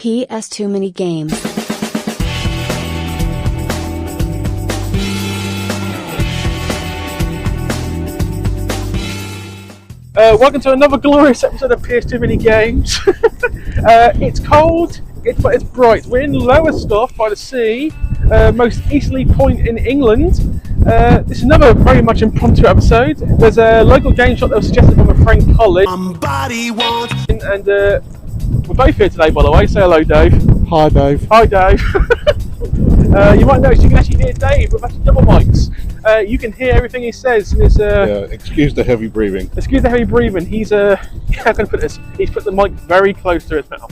PS2ManyGames. Welcome to another glorious episode of PS2ManyGames. It's cold, but it's bright. We're in Lowestoft by the sea, most easterly point in England. This is another very much impromptu episode. There's a local game shop that was suggested from a friend Colin. And we're both here today, by the way. Say hello, Dave. Hi, Dave. Hi, Dave. You might notice you can actually hear Dave with actually double mics. You can hear everything he says. Excuse the heavy breathing. Excuse the heavy breathing. He's how can I put this? He's put the mic very close to his mouth.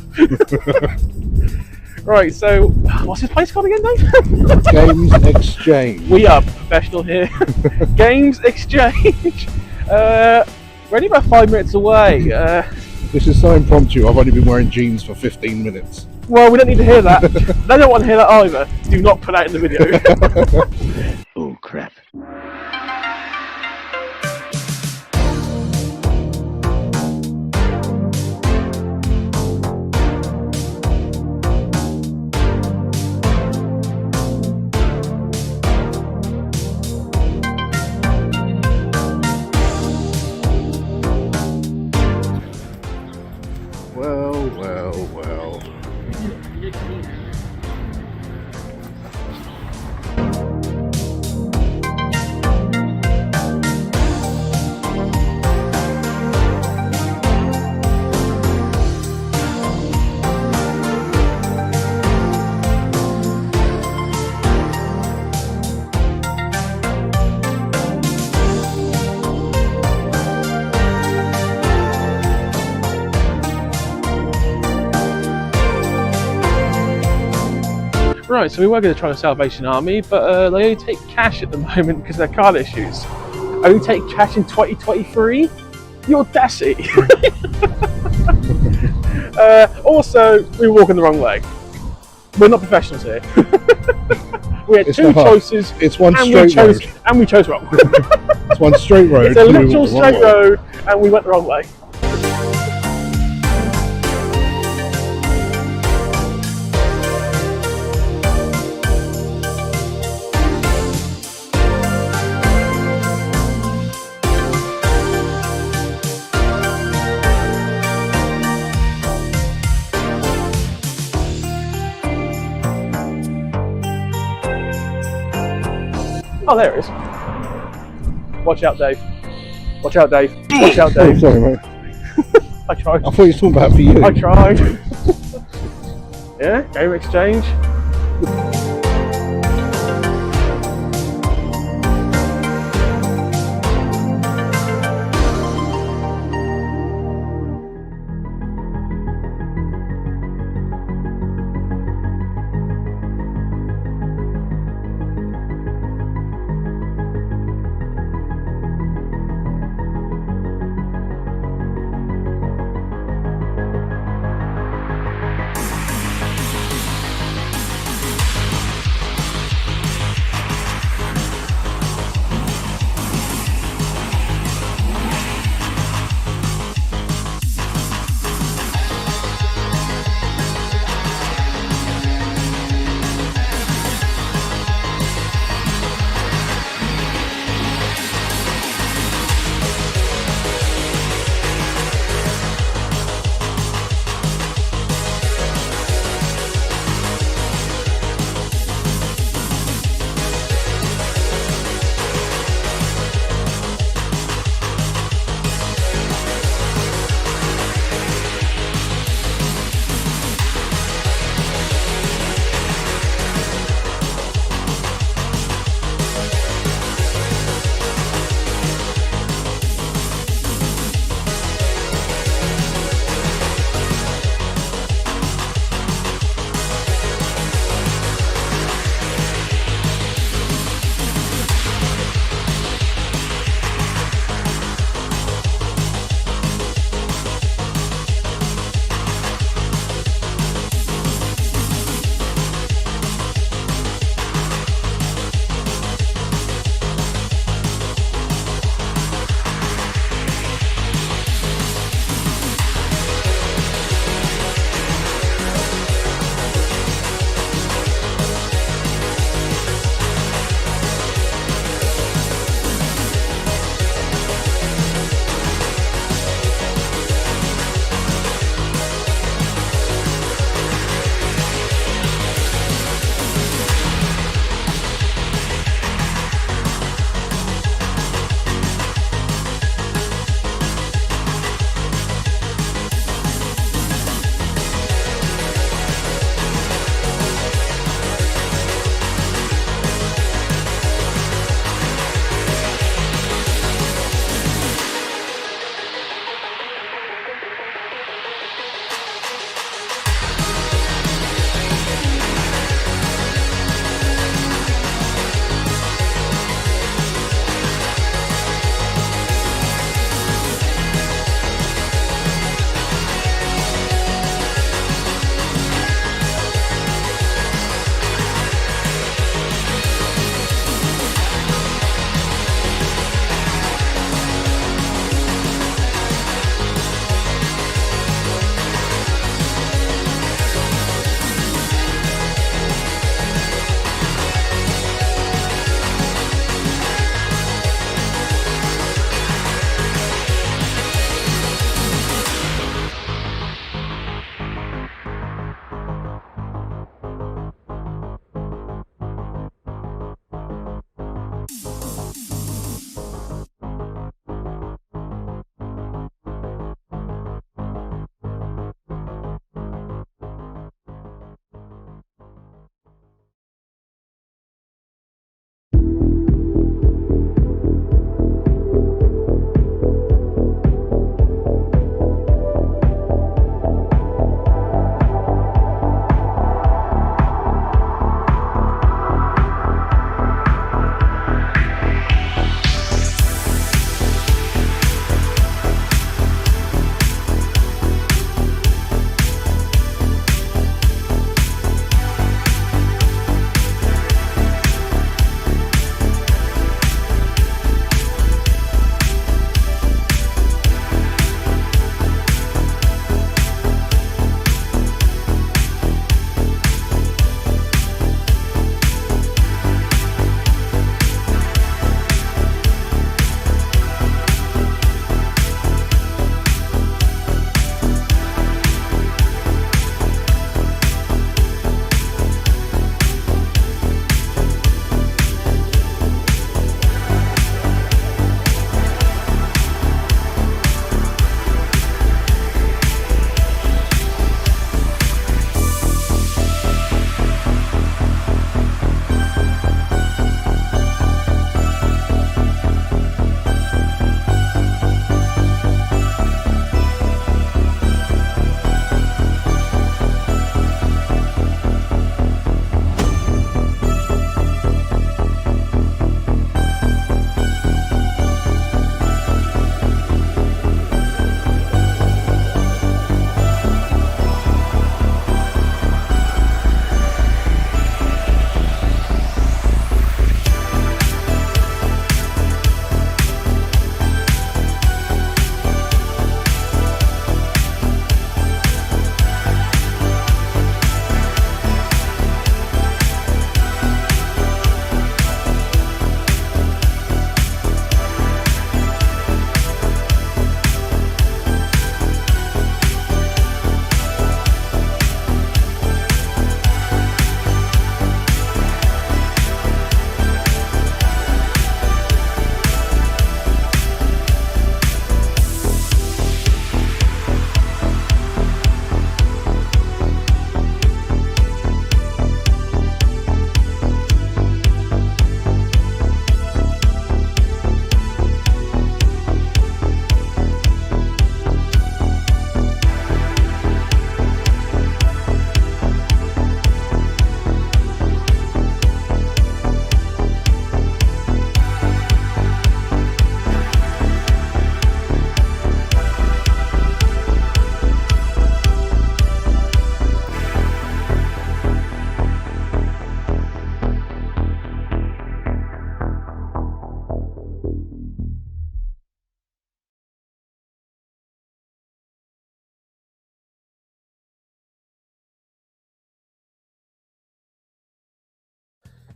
Right. So, what's his place called again, Dave? Games Exchange. We are professional here. Games Exchange. We're only about 5 minutes away. This is so impromptu. I've only been wearing jeans for 15 minutes. Well, we don't need to hear that. They don't want to hear that either. Do not put that in the video. Oh, crap. Well. Right, so we were going to try the Salvation Army, but they only take cash at the moment because of their card issues. Only take cash in 2023? The audacity! Also, we were walking the wrong way. We're not professionals here. We had two choices. It's one straight road. And we chose wrong. It's one straight road. It's a literal straight road, and we went the wrong way. Oh, there it is. Watch out, Dave. Watch out, Dave. Watch out, Dave. Oh, sorry, mate. I tried. I thought you were talking about it for you. I tried. Yeah, Game Exchange.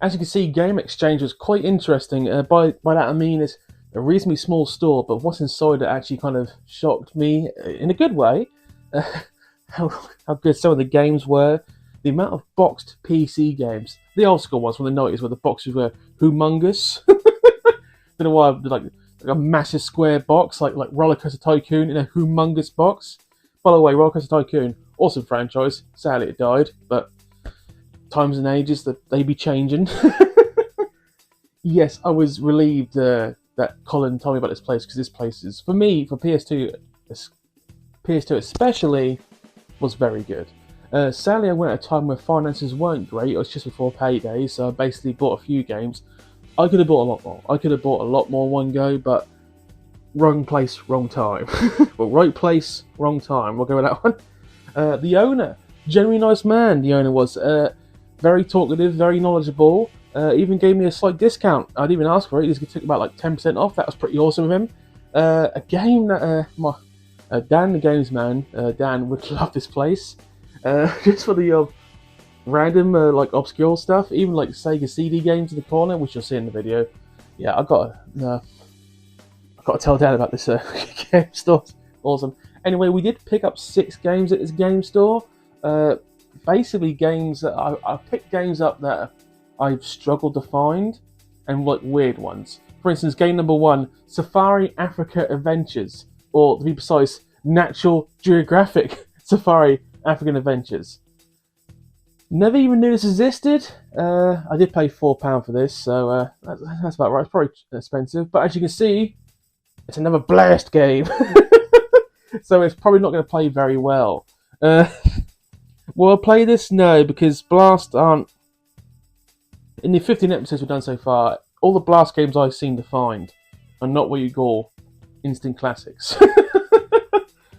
As you can see, Game Exchange was quite interesting. By that I mean it's a reasonably small store, but what's inside it actually kind of shocked me in a good way. Uh, how good some of the games were. The amount of boxed PC games, the old school ones from the 90s where the boxes were humongous. Don't know why, like a massive square box, like Roller Coaster Tycoon in a humongous box. By the way, Roller Coaster Tycoon, awesome franchise. Sadly it died, but times and ages that they be changing. Yes, I was relieved that Colin told me about this place, because this place is, for me, for PS2 especially, was very good. Sadly, I went at a time where finances weren't great. It was just before payday, so I basically bought a few games. I could have bought a lot more. I could have bought a lot more one go, but wrong place, wrong time. Well, right place, wrong time. We'll go with that one. The owner, genuinely nice man. The owner was very talkative, very knowledgeable. Even gave me a slight discount. I didn't even ask for it. He just took about like 10% off. That was pretty awesome of him. A game that Dan, the games man, Dan would love this place. Just for the random, like obscure stuff, even like Sega CD games in the corner, which you'll see in the video. Yeah, I've got to tell Dan about this game store. Awesome. Anyway, we did pick up 6 games at this game store. Basically, games that I picked games up that I've struggled to find, and like weird ones. For instance, game number 1, Safari Africa Adventures, or to be precise, Natural Geographic Safari African Adventures. Never even knew this existed. I did pay £4 for this, so that's about right. It's probably expensive, but as you can see, it's another Blast game. So it's probably not going to play very well. Will I play this? No, because Blast aren't... In the 15 episodes we've done so far, all the Blast games I've seen to find are not what you call instant classics.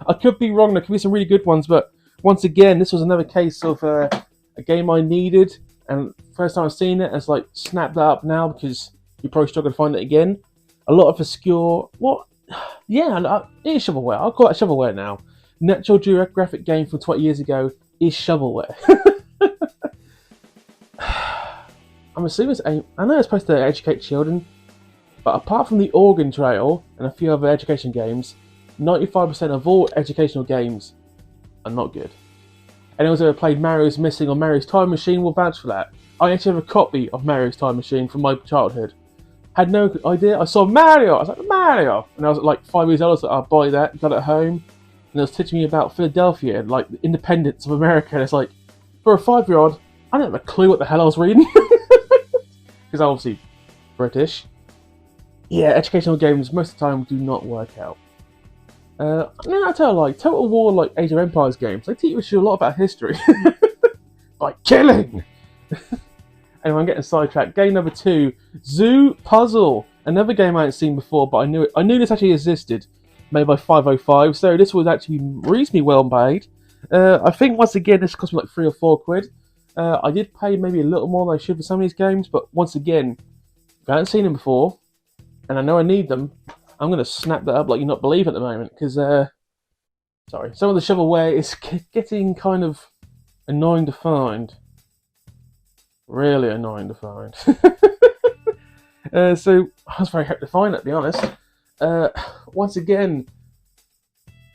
I could be wrong, there could be some really good ones, but once again, this was another case of a game I needed, and first time I've seen it, it's like, snap that up now, because you probably struggle to find it again. A lot of obscure... What? Yeah, it is shovelware. I'll call it shovelware now. Natural Geographic game from 20 years ago is shovelware. I'm assuming it's I know it's supposed to educate children, but apart from the Oregon Trail and a few other education games, 95% of all educational games are not good. Anyone who's ever played Mario's Missing or Mario's Time Machine will vouch for that. I actually have a copy of Mario's Time Machine from my childhood. Had no idea. I saw Mario. I was like, Mario! And I was like 5 years old. I was like, I'll buy that. Got it at home. And it was teaching me about Philadelphia and like the independence of America. And it's like, for a 5-year-old, I didn't have a clue what the hell I was reading. Because I'm obviously British. Yeah, educational games most of the time do not work out. No, I tell you, like Total War, like Age of Empires games, they teach you a lot about history by killing. Anyway, I'm getting sidetracked. Game number 2, Zoo Puzzle, another game I hadn't seen before, but I knew this actually existed. Made by 505, so this was actually reasonably well made. I think once again this cost me like 3 or 4 quid. I did pay maybe a little more than I should for some of these games, but once again, if I hadn't seen them before, and I know I need them, I'm going to snap that up like you not believe at the moment, because, sorry, some of the shovelware is getting kind of annoying to find. Really annoying to find. So, I was very happy to find it, to be honest. Once again,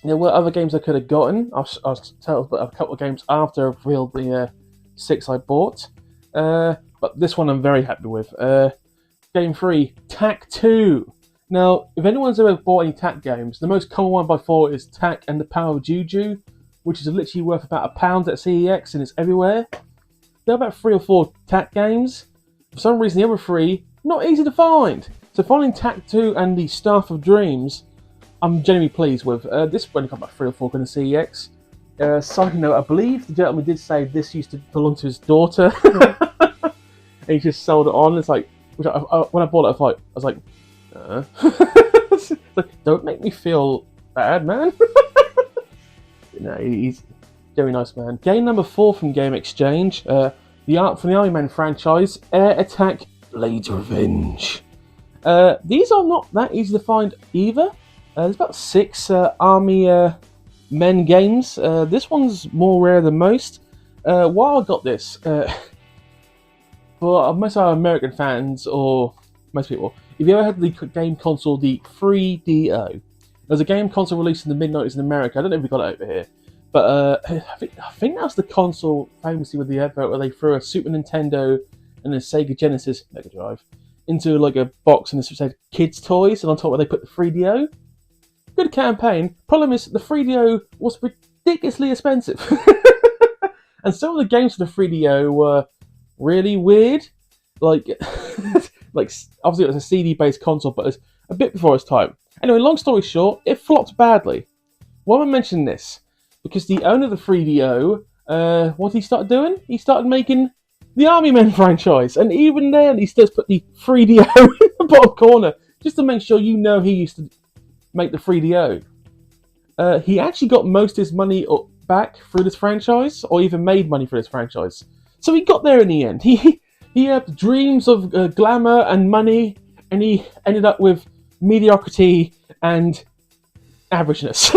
there were other games I could have gotten. I'll tell a couple of games after I've revealed the 6 I bought. But this one I'm very happy with. Game 3, Tak 2. Now, if anyone's ever bought any Tak games, the most common one by far is Tak and the Power of Juju, which is literally worth about £1 at CEX and it's everywhere. There are about 3 or 4 Tak games. For some reason, the other 3, not easy to find. So finding Tak 2 and the Staff of Dreams, I'm genuinely pleased with. This only got about 3 or 4 going to CEX. Side note, I believe the gentleman did say this used to belong to his daughter. And he just sold it on. It's like, which when I bought it, I was like, don't make me feel bad, man. No, he's a very nice man. Game number 4 from Game Exchange. From the Army Men franchise, Air Attack Blades Revenge. These are not that easy to find either. There's about 6 Army Men games. This one's more rare than most. While I got this, for most of our American fans, or most people, if you ever had the game console, the 3DO, there's a game console released in the mid-90s in America. I don't know if we got it over here, but I think that's the console famously with the advert where they threw a Super Nintendo and a Sega Genesis Mega Drive into like a box, and it said kids toys, and on top where they put the 3DO. Good campaign. Problem is the 3DO was ridiculously expensive, and some of the games for the 3DO were really weird. Like, like obviously it was a CD-based console, but it was a bit before its time. Anyway, long story short, it flopped badly. Why am I mentioning this? Because the owner of the 3DO, what he started doing? He started making the Army Men franchise, and even then he still put the 3DO in the bottom corner, just to make sure you know he used to make the 3DO. He actually got most of his money back through this franchise, or even made money for this franchise. So he got there in the end. He had dreams of glamour and money, and he ended up with mediocrity and averageness.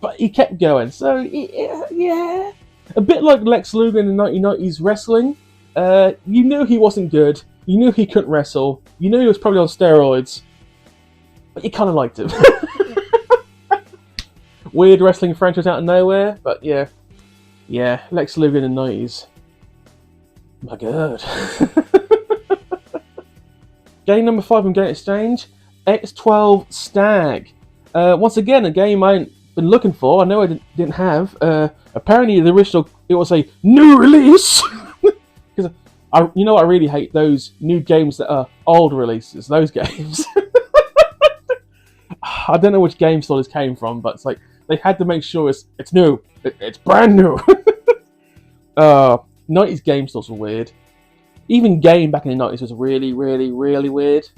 But he kept going. So, yeah. A bit like Lex Luger in the 1990s wrestling. You knew he wasn't good. You knew he couldn't wrestle. You knew he was probably on steroids. But you kind of liked him. Weird wrestling franchise out of nowhere. But yeah. Yeah, Lex Luger in the 90s. My god. Game number 5 from Game Exchange, X12 Stag. Once again, a game I ain't been looking for. I know I didn't have. Apparently, the original, it was a new release. Because you know, I really hate those new games that are old releases. Those games. I don't know which game store this came from, but it's like they had to make sure it's new. It's brand new. 90s game stores were weird. Even game back in the 90s was really, really, really weird.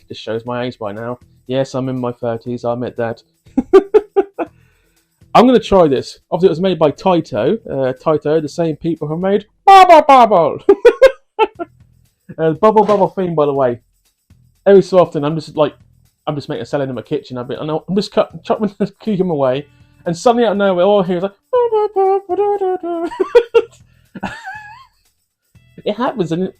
Just shows my age by now. Yes, I'm in my 30s, I admit that. I'm going to try this. Obviously, it was made by Taito. Taito, the same people who made Bubble Bubble. Bubble Bubble theme, by the way. Every so often, I'm just making a salad in my kitchen. I'm just chopping the cucumber away, and suddenly out of nowhere, all I hear is like. It happens, and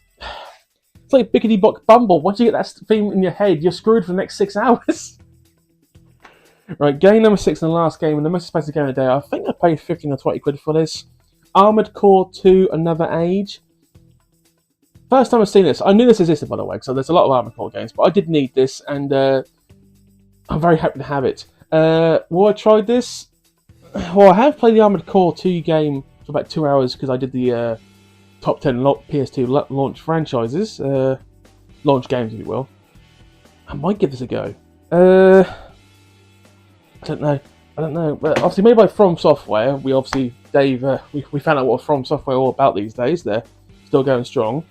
it's like Bickety Bock Bumble. Once you get that theme in your head, you're screwed for the next 6 hours. Right, game number 6 and the last game, and the most expensive game of the day. I think I paid 15 or 20 quid for this. Armored Core 2: Another Age. First time I've seen this. I knew this existed, by the way, so there's a lot of Armored Core games, but I did need this, and I'm very happy to have it. Will I try this? Well, I have played the Armored Core 2 game for about 2 hours because I did the top 10 PS2 launch franchises, launch games, if you will. I might give this a go. I don't know. But obviously, made by From Software. We obviously, Dave, we found out what From Software are all about these days. They're still going strong.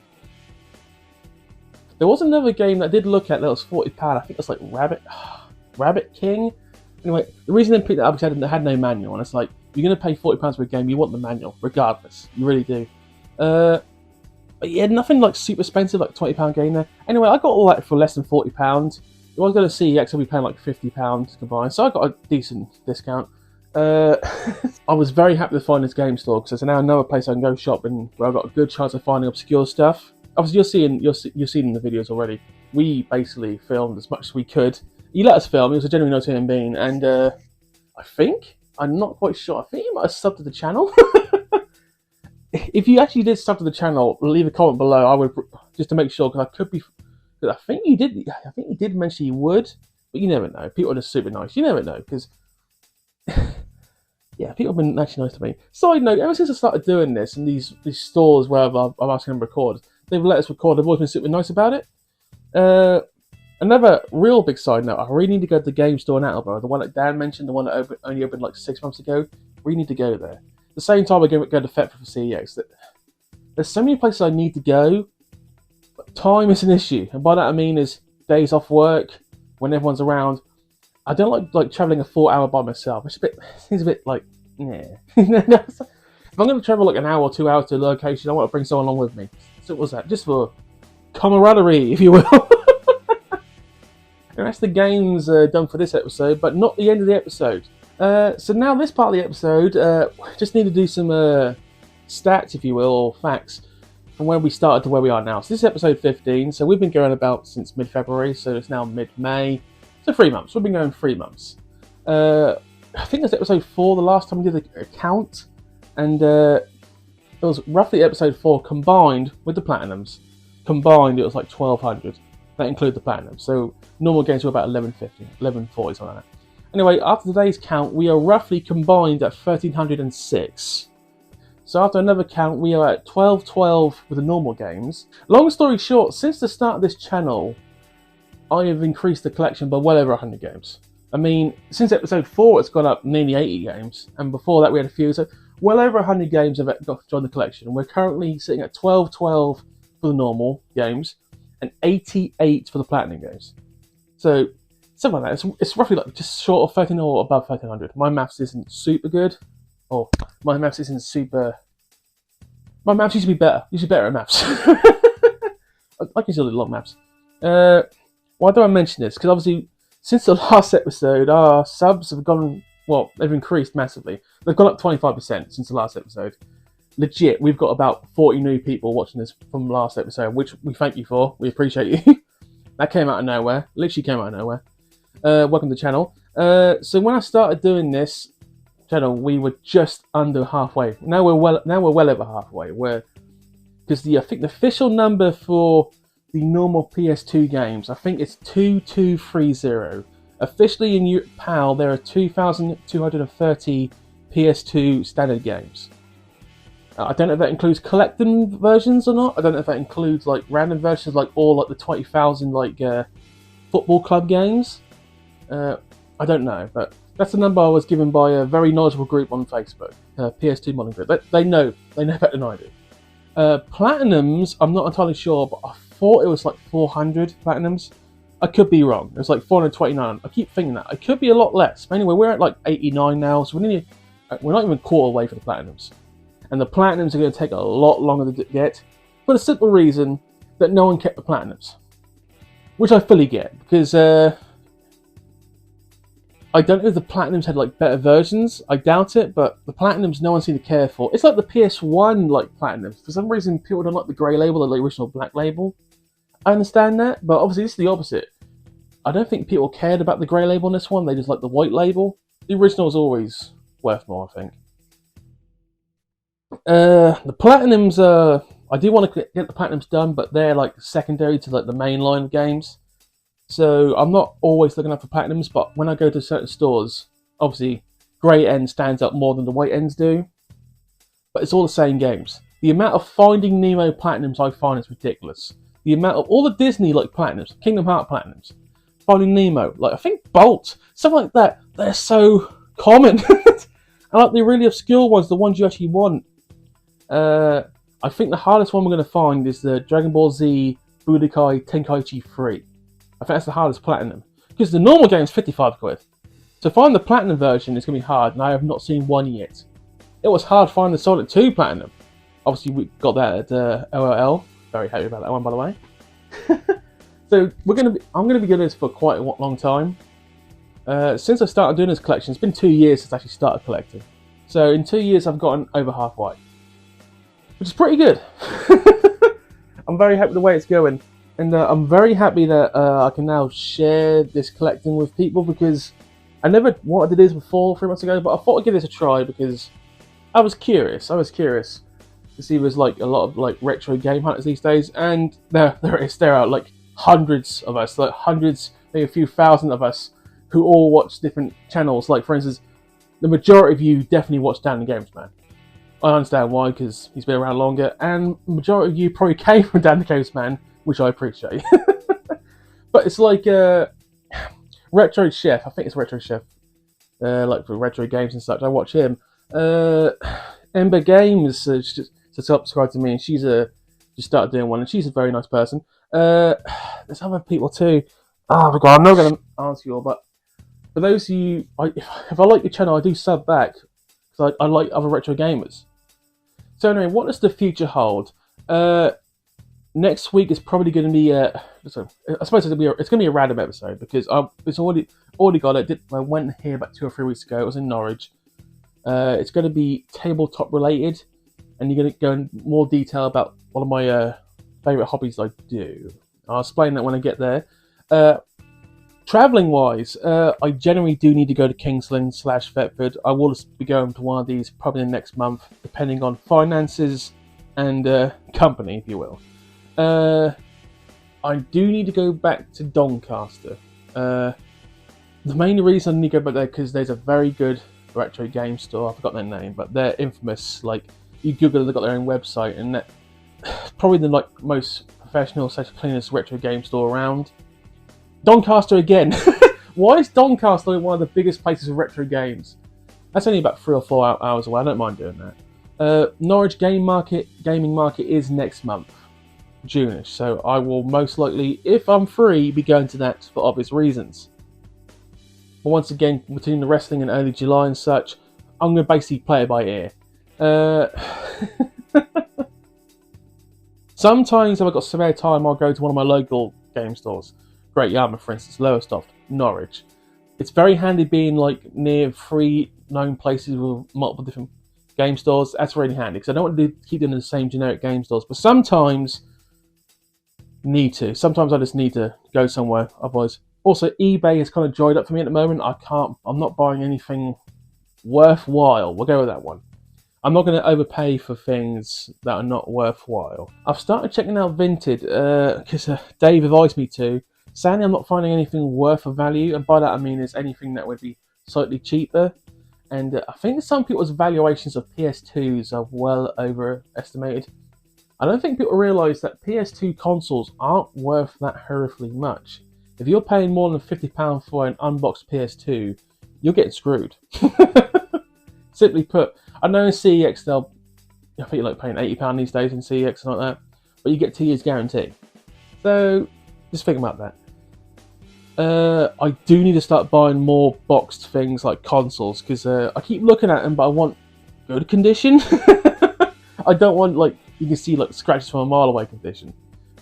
There was another game that I did look at that was £40. I think it was like Rabbit King. Anyway, the reason I picked that up is it had no manual, and it's like, you're going to pay £40 for a game, you want the manual, regardless. You really do. But yeah, nothing like super expensive, like £20 game there. Anyway, I got all that for less than £40. If I was going to see I'll be paying like £50 combined, so I got a decent discount. I was very happy to find this game store, because there's now another place I can go shopping where I've got a good chance of finding obscure stuff. Obviously, you're seeing in the videos already. We basically filmed as much as we could. You let us film. It was a genuinely nice human being, and I think, I'm not quite sure, I think you might have subbed to the channel. If you actually did sub to the channel, leave a comment below. I would, just to make sure, because I could be. I think you did. I think you did mention you would, but you never know. People are just super nice. You never know, because yeah, people have been actually nice to me. Side note: ever since I started doing this, and these stores where I'm asking them to record, they've let us record. They've always been super nice about it. Another real big side note: I really need to go to the game store in Attleborough, the one that Dan mentioned, the one that only opened like 6 months ago. We need to go there. At the same time, I go to Thetford for CEX. There's so many places I need to go, but time is an issue, and by that I mean is days off work when everyone's around. I don't like traveling a 4 hour by myself. Seems a bit like, yeah. If I'm going to travel like an hour or 2 hours to a location, I want to bring someone along with me. So what was that? Just for camaraderie, if you will. And that's the games done for this episode, but not the end of the episode. So now this part of the episode, just need to do some stats, if you will, or facts from where we started to where we are now. So this is episode 15. So we've been going about since mid-February. So it's now mid-May. So 3 months. We've been going 3 months. I think it was episode 4 the last time we did a count, and it was roughly episode 4 combined with the platinums. Combined, it was like 1,200. That included the platinum. So normal games were about 1150, 1140, something like that. Anyway, after today's count, we are roughly combined at 1,306. So after another count, we are at 1212 with the normal games. Long story short, since the start of this channel, I have increased the collection by well over 100 games. I mean, since episode 4, it's gone up nearly 80 games, and before that we had a few, so well over 100 games have got to join the collection. We're currently sitting at 1212 for the normal games, and 88 for the platinum games. So, something like that. It's roughly like just short of 13 or above 1300. My maths isn't super good. Or, my maths isn't super... My maths used to be better. Used to be better at maths. I can still do a lot of maths. Why do I mention this? Because obviously, since the last episode, our subs have gone... Well, they've increased massively. They've gone up 25% since the last episode. Legit, we've got about 40 new people watching this from the last episode, which we thank you for. We appreciate you. That came out of nowhere. Literally came out of nowhere. Welcome to the channel. So when I started doing this channel, we were just under halfway. Now we're well over halfway. Because I think the official number for the normal PS2 games, I think it's 2230. Officially in PAL, there are 2,230 PS2 standard games. I don't know if that includes collecting versions or not. I don't know if that includes like random versions, like all like the 20,000 like football club games. I don't know, but that's the number I was given by a very knowledgeable group on Facebook, PS2ManyGames group. They know better than I do. Platinums, I'm not entirely sure, but I thought it was like 400 platinums. I could be wrong. It was like 429. I keep thinking that. It could be a lot less. But anyway, we're at like 89 now, so we're not even a quarter away for the platinums. And the platinums are going to take a lot longer to get, for the simple reason that no one kept the platinums. Which I fully get, because I don't know if the platinums had like better versions. I doubt it, but the platinums no one seemed to care for. It's like the PS1 like platinums. For some reason, people don't like the grey label or the original black label. I understand that, but obviously this is the opposite. I don't think people cared about the grey label on this one. They just like the white label. The original is always worth more, I think. The platinums, I do want to get the platinums done, but they're like secondary to like the main line of games. So I'm not always looking up for platinums, but when I go to certain stores, obviously grey end stands up more than the white ends do. But it's all the same games. The amount of Finding Nemo platinums I find is ridiculous. The amount of all the Disney like platinums, Kingdom Hearts platinums, Finding Nemo, like I think Bolt, stuff like that, they're so common. And like the really obscure ones, the ones you actually want. I think the hardest one we're going to find is the Dragon Ball Z Budokai Tenkaichi 3. I think that's the hardest platinum. Because the normal game is 55 quid. To find the platinum version is going to be hard, and I have not seen one yet. It was hard finding the Sonic 2 platinum. Obviously, we got that at OLL. Very happy about that one, by the way. So I'm going to be doing this for quite a long time. Since I started doing this collection, it's been 2 years since I actually started collecting. So in 2 years, I've gotten over halfway, which is pretty good. I'm very happy with the way it's going, and I'm very happy that I can now share this collecting with people, because I never wanted to do this before 3 months ago, but I thought I'd give this a try because I was curious. I was curious to see if there's like a lot of like retro game hunters these days, and there it is. There are like hundreds of us, like hundreds, maybe a few thousand of us, who all watch different channels. Like for instance, the majority of you definitely watch Dan Games Man. I understand why, because he's been around longer, and the majority of you probably came from Dan Games Man, which I appreciate. But it's like Retro Chef. I think it's Retro Chef. Like for retro games and such, I watch him. Ember Games just subscribed to me, and she's just started doing one, and she's a very nice person. There's other people too. Oh my god, I'm not going to answer you all, but for those of you, if I like your channel, I do sub back, because I like other retro gamers. So anyway, what does the future hold? Next week is probably going to be I suppose it's going to be a random episode, because it's already got it. I went here about 2 or 3 weeks ago. It was in Norwich. It's going to be tabletop related. and you're going to go in more detail about one of my favourite hobbies I do. I'll explain that when I get there. Travelling wise, I generally do need to go to Kingsland/Thetford. I will be going to one of these probably in the next month, depending on finances and company, if you will. I do need to go back to Doncaster. The main reason I need to go back there because there's a very good retro game store. I forgot their name, but they're infamous. Like, you Google it, they've got their own website, and that probably the most professional, cleanest retro game store around. Doncaster again. Why is Doncaster one of the biggest places for retro games? That's only about 3 or 4 hours away. I don't mind doing that. Norwich gaming market is next month, June-ish. So I will most likely, if I'm free, be going to that for obvious reasons. But once again, between the wrestling and early July and such, I'm going to basically play it by ear. Sometimes if I've got spare time, I'll go to one of my local game stores. Great Yarmouth, for instance, Lowestoft, Norwich. It's very handy being like near 3 known places with multiple different game stores. That's really handy because I don't want to keep them in the same generic game stores. But sometimes Sometimes I just need to go somewhere. Otherwise, also eBay has kind of dried up for me at the moment. I'm not buying anything worthwhile. We'll go with that one. I'm not going to overpay for things that are not worthwhile. I've started checking out Vinted because Dave advised me to. Sadly, I'm not finding anything worth of value, and by that I mean is anything that would be slightly cheaper. And I think some people's valuations of PS2s are well overestimated. I don't think people realise that PS2 consoles aren't worth that horrifically much. If you're paying more than £50 for an unboxed PS2, you're getting screwed. Simply put, I know in CEX I think you're like paying £80 these days in CEX and like that, but you get 2 years guarantee. So just think about that. I do need to start buying more boxed things like consoles because I keep looking at them, but I want good condition. I don't want like you can see like scratches from a mile away condition.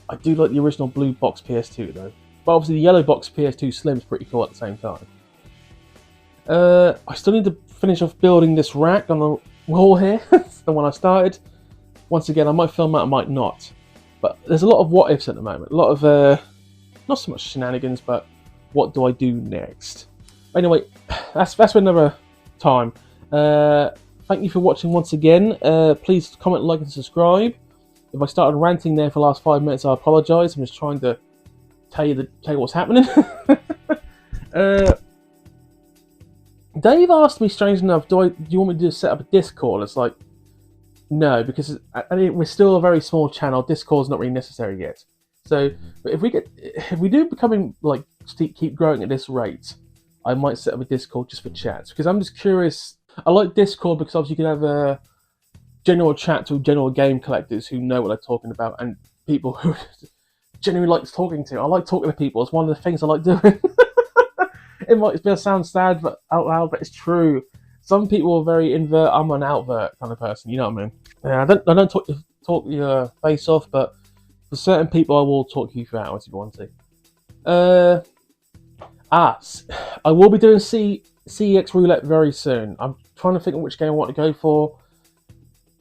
I do like the original blue box PS2 though, but obviously the yellow box PS2 Slim is pretty cool at the same time. I still need to finish off building this rack on the wall here. It's the one I started. Once again, I might film that, I might not. But there's a lot of what ifs at the moment. A lot of not so much shenanigans, but what do I do next? Anyway, that's for another time. Thank you for watching once again. Please comment, like, and subscribe. If I started ranting there for the last 5 minutes, I apologise. I'm just trying to tell you what's happening. Dave asked me, strange enough, do you want me to set up a Discord? It's like, no, because we're still a very small channel. Discord's not really necessary yet. So if we do becoming like keep growing at this rate, I might set up a Discord just for chats because I'm just curious. I like Discord because obviously you can have a general chat to general game collectors who know what they're talking about and people who genuinely likes talking to. I like talking to people. It's one of the things I like doing. It might sound sad, but out loud, but it's true. Some people are very invert. I'm an outvert kind of person. You know what I mean? Yeah, I don't talk your face off, but for certain people, I will talk you for hours if you want to. I will be doing CEX Roulette very soon. I'm trying to think of which game I want to go for,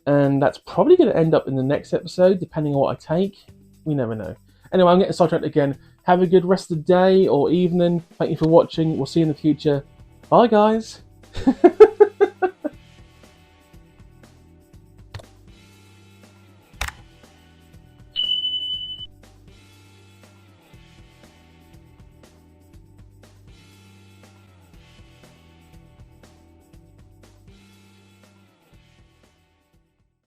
and that's probably going to end up in the next episode, depending on what I take. We never know. Anyway, I'm getting sidetracked again. Have a good rest of the day or evening. Thank you for watching. We'll see you in the future. Bye, guys.